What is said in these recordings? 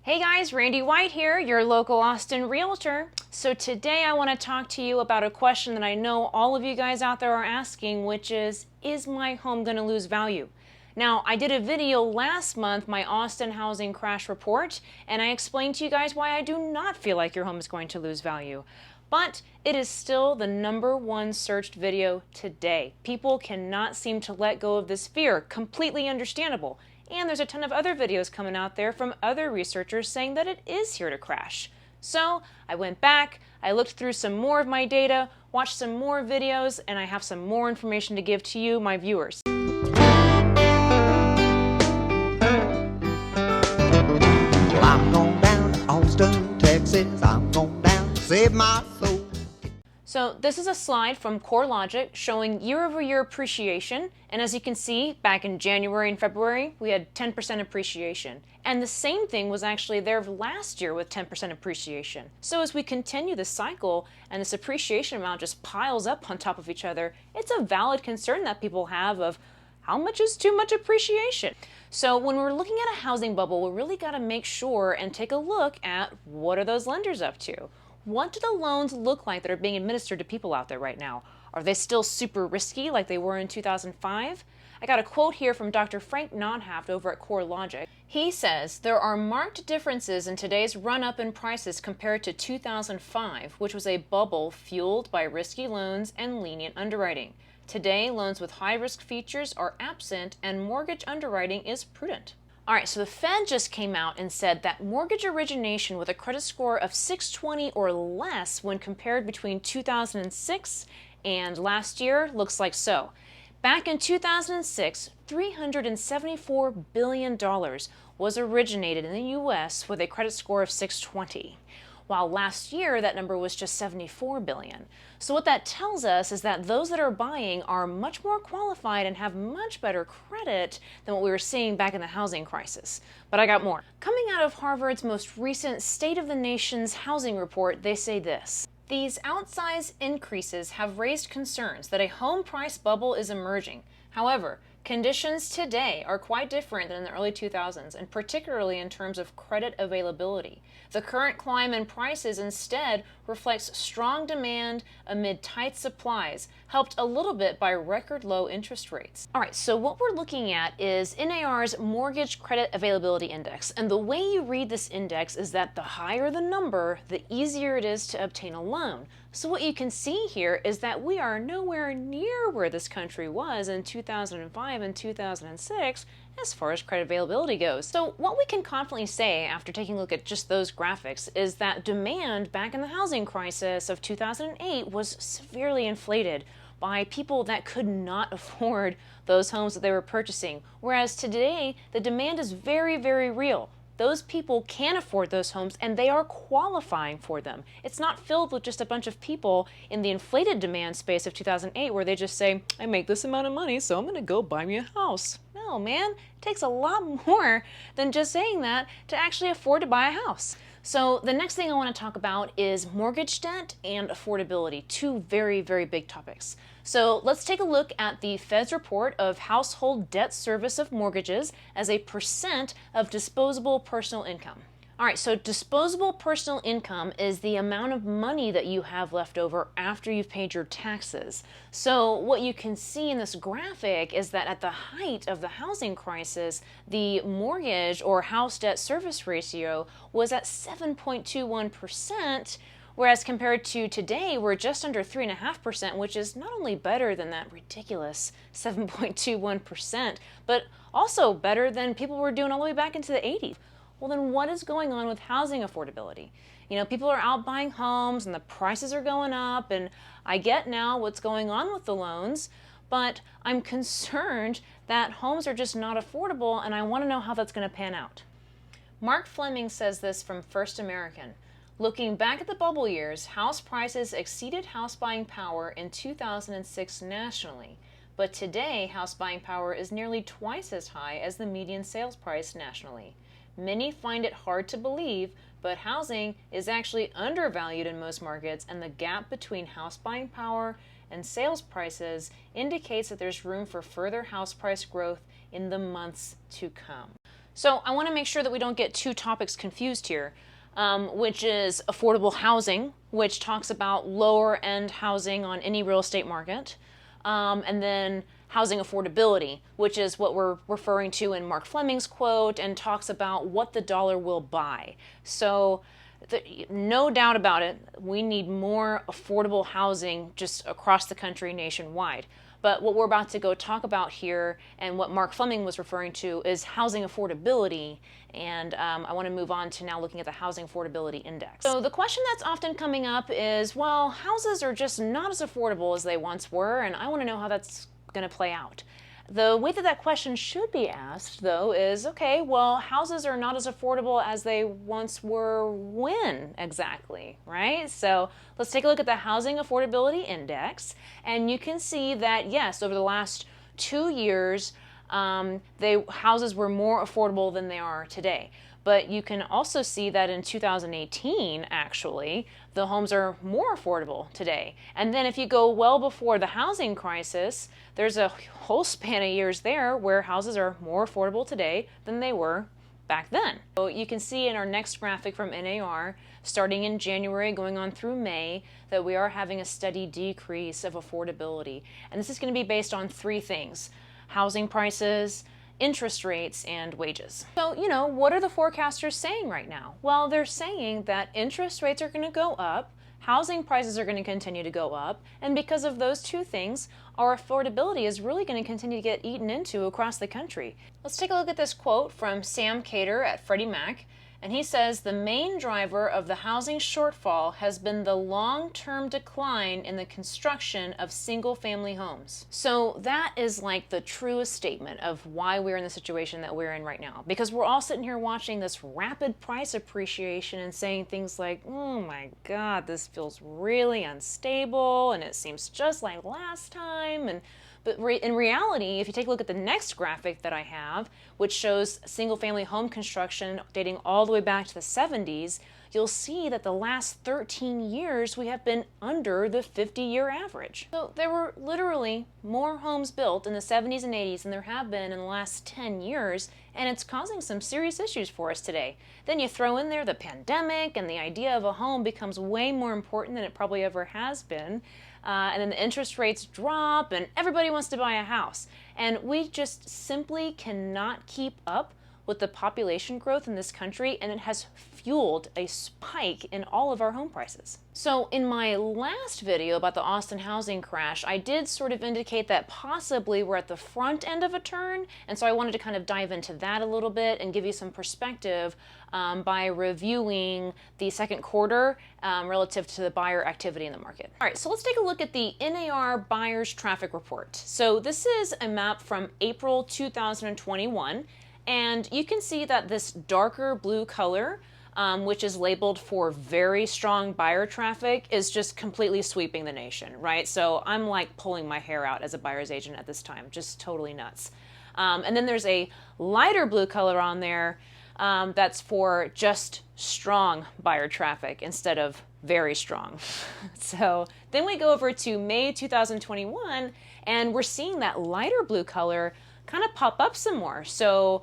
Hey guys, Randy White here, your local Austin realtor. So today I want to talk to you about a question that I know all of you guys out there are asking, which is my home going to lose value? Now, I did a video last month, my Austin housing crash report, and I explained to you guys why I do not feel like your home is going to lose value. But it is still the #1 searched video today. People cannot seem to let go of this fear. Completely understandable. And there's a ton of other videos coming out there from other researchers saying that it is here to crash. So I went back, I looked through some more of my data, watched some more videos, and I have some more information to give to you, my viewers. I'm going down to Austin, Texas. I'm going down to save my soul. So this is a slide from CoreLogic showing year-over-year appreciation, and as you can see, back in January and February, we had 10% appreciation. And the same thing was actually there last year with 10% appreciation. So as we continue this cycle and this appreciation amount just piles up on top of each other, it's a valid concern that people have of how much is too much appreciation? So when we're looking at a housing bubble, we really got to make sure and take a look at what are those lenders up to? What do the loans look like that are being administered to people out there right now? Are they still super risky like they were in 2005? I got a quote here from Dr. Frank Nonhaft over at CoreLogic. He says, there are marked differences in today's run-up in prices compared to 2005, which was a bubble fueled by risky loans and lenient underwriting. Today, loans with high-risk features are absent and mortgage underwriting is prudent. All right, so the Fed just came out and said that mortgage origination with a credit score of 620 or less when compared between 2006 and last year looks like so. Back in 2006, $374 billion was originated in the U.S. with a credit score of 620. While last year that number was just $74 billion. So what that tells us is that those that are buying are much more qualified and have much better credit than what we were seeing back in the housing crisis. But I got more. Coming out of Harvard's most recent State of the Nation's housing report, they say this. These outsized increases have raised concerns that a home price bubble is emerging. However, conditions today are quite different than in the early 2000s, and particularly in terms of credit availability. The current climb in prices instead reflects strong demand amid tight supplies, helped a little bit by record low interest rates. All right, so what we're looking at is NAR's Mortgage Credit Availability Index, and the way you read this index is that the higher the number, the easier it is to obtain a loan. So what you can see here is that we are nowhere near where this country was in 2005 and 2006 as far as credit availability goes. So what we can confidently say after taking a look at just those graphics is that demand back in the housing crisis of 2008 was severely inflated by people that could not afford those homes that they were purchasing. Whereas today, the demand is very, very real. Those people can afford those homes and they are qualifying for them. It's not filled with just a bunch of people in the inflated demand space of 2008 where they just say, I make this amount of money, so I'm going to go buy me a house. No, man, it takes a lot more than just saying that to actually afford to buy a house. So the next thing I want to talk about is mortgage debt and affordability, two very, very big topics. So let's take a look at the Fed's report of household debt service of mortgages as a percent of disposable personal income. All right, so disposable personal income is the amount of money that you have left over after you've paid your taxes. So what you can see in this graphic is that at the height of the housing crisis, the mortgage or house debt service ratio was at 7.21%, whereas compared to today, we're just under 3.5%, which is not only better than that ridiculous 7.21%, but also better than people were doing all the way back into the 80s. Well, then what is going on with housing affordability? You know, people are out buying homes and the prices are going up, and I get now what's going on with the loans, but I'm concerned that homes are just not affordable, and I want to know how that's going to pan out. Mark Fleming says this from First American. Looking back at the bubble years, house prices exceeded house buying power in 2006 nationally, but today house buying power is nearly twice as high as the median sales price nationally. Many find it hard to believe, but housing is actually undervalued in most markets, and the gap between house buying power and sales prices indicates that there's room for further house price growth in the months to come. So I want to make sure that we don't get two topics confused here, which is affordable housing, which talks about lower end housing on any real estate market, and then housing affordability, which is what we're referring to in Mark Fleming's quote and talks about what the dollar will buy. So no doubt about it, we need more affordable housing just across the country nationwide. But what we're about to go talk about here and what Mark Fleming was referring to is housing affordability. And I want to move on to now looking at the Housing Affordability Index. So the question that's often coming up is, well, houses are just not as affordable as they once were, and I want to know how that's going to play out. The way that that question should be asked, though, is, okay, well, houses are not as affordable as they once were when exactly, right? So let's take a look at the Housing Affordability Index, and you can see that, yes, over the last 2 years, houses were more affordable than they are today. But you can also see that in 2018, actually, the homes are more affordable today. And then if you go well before the housing crisis, there's a whole span of years there where houses are more affordable today than they were back then. So you can see in our next graphic from NAR, starting in January going on through May, that we are having a steady decrease of affordability. And this is going to be based on three things: housing prices, interest rates, and wages. So, what are the forecasters saying right now? Well, they're saying that interest rates are going to go up, housing prices are going to continue to go up, and because of those two things, our affordability is really going to continue to get eaten into across the country. Let's take a look at this quote from Sam Cater at Freddie Mac. And he says, the main driver of the housing shortfall has been the long-term decline in the construction of single-family homes. So that is like the truest statement of why we're in the situation that we're in right now. Because we're all sitting here watching this rapid price appreciation and saying things like, oh my God, this feels really unstable and it seems just like last time. But in reality, if you take a look at the next graphic that I have, which shows single-family home construction dating all the way back to the 70s, you'll see that the last 13 years we have been under the 50-year average. So there were literally more homes built in the 70s and 80s than there have been in the last 10 years, and it's causing some serious issues for us today. Then you throw in there the pandemic, and the idea of a home becomes way more important than it probably ever has been. And then the interest rates drop and everybody wants to buy a house. And we just simply cannot keep up with the population growth in this country, and it has fueled a spike in all of our home prices. So in my last video about the Austin housing crash, I did sort of indicate that possibly we're at the front end of a turn, and so I wanted to kind of dive into that a little bit and give you some perspective by reviewing the second quarter relative to the buyer activity in the market. All right, so let's take a look at the NAR Buyers Traffic Report. So this is a map from April 2021, and you can see that this darker blue color, which is labeled for very strong buyer traffic, is just completely sweeping the nation, right? So I'm like pulling my hair out as a buyer's agent at this time, just totally nuts. And then there's a lighter blue color on there that's for just strong buyer traffic instead of very strong. So then we go over to May 2021, and we're seeing that lighter blue color kind of pop up some more. So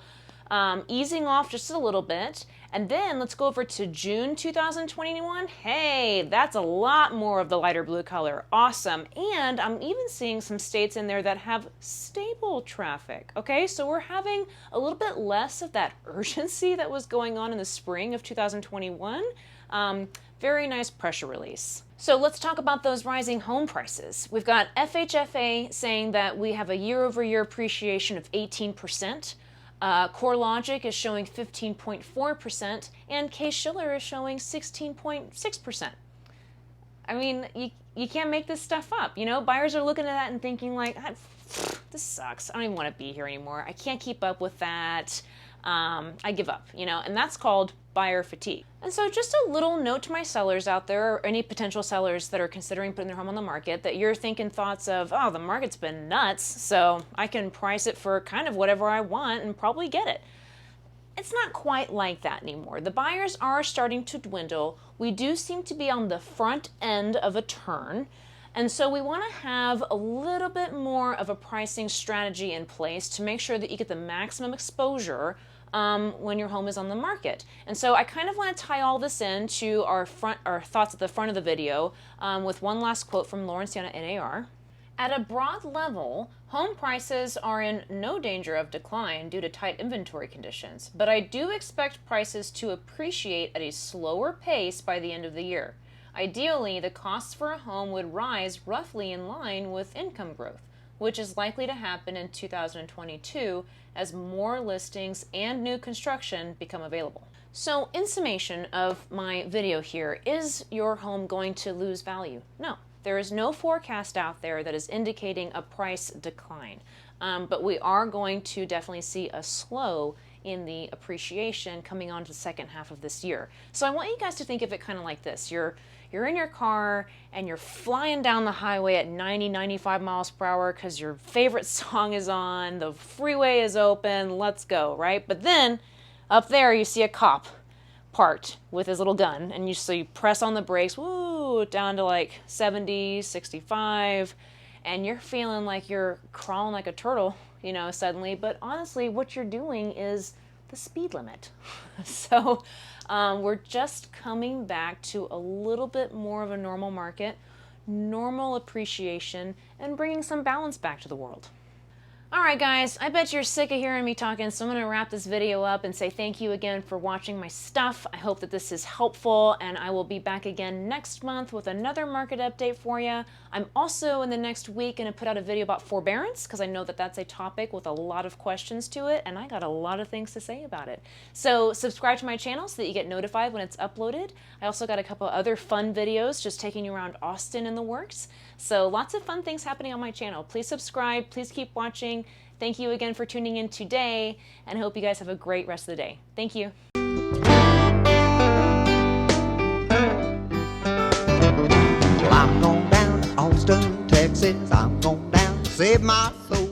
easing off just a little bit. And then let's go over to June 2021. Hey, that's a lot more of the lighter blue color. Awesome. And I'm even seeing some states in there that have stable traffic. Okay, so we're having a little bit less of that urgency that was going on in the spring of 2021. Very nice pressure release. So let's talk about those rising home prices. We've got FHFA saying that we have a year-over-year appreciation of 18%. CoreLogic is showing 15.4%, and Case-Shiller is showing 16.6%. I mean, you can't make this stuff up. Buyers are looking at that and thinking like, this sucks. I don't even want to be here anymore. I can't keep up with that. I give up, and that's called buyer fatigue. And so just a little note to my sellers out there, or any potential sellers that are considering putting their home on the market, that you're thinking thoughts of, oh, the market's been nuts, so I can price it for kind of whatever I want and probably get it. It's not quite like that anymore. The buyers are starting to dwindle. We do seem to be on the front end of a turn. And so we want to have a little bit more of a pricing strategy in place to make sure that you get the maximum exposure when your home is on the market. And so I kind of want to tie all this into our thoughts at the front of the video with one last quote from Lawrenciana NAR. At a broad level, home prices are in no danger of decline due to tight inventory conditions, but I do expect prices to appreciate at a slower pace by the end of the year. Ideally, the costs for a home would rise roughly in line with income growth, which is likely to happen in 2022 as more listings and new construction become available. So, in summation of my video here, is your home going to lose value? No. There is no forecast out there that is indicating a price decline, but we are going to definitely see a slow in the appreciation coming on to the second half of this year. So I want you guys to think of it kind of like this. You're in your car and you're flying down the highway at 90, 95 miles per hour because your favorite song is on, the freeway is open, let's go, right? But then up there you see a cop parked with his little gun, and so you press on the brakes, woo, down to like 70, 65, and you're feeling like you're crawling like a turtle, suddenly. But honestly, what you're doing is the speed limit. So we're just coming back to a little bit more of a normal market, normal appreciation, and bringing some balance back to the world. Alright guys, I bet you're sick of hearing me talking, so I'm going to wrap this video up and say thank you again for watching my stuff. I hope that this is helpful, and I will be back again next month with another market update for you. I'm also in the next week going to put out a video about forbearance, because I know that that's a topic with a lot of questions to it, and I got a lot of things to say about it. So subscribe to my channel so that you get notified when it's uploaded. I also got a couple other fun videos just taking you around Austin in the works. So lots of fun things happening on my channel. Please subscribe, please keep watching. Thank you again for tuning in today, and I hope you guys have a great rest of the day. Thank you. Well, I'm going down to Austin, Texas. I'm going down to save my soul.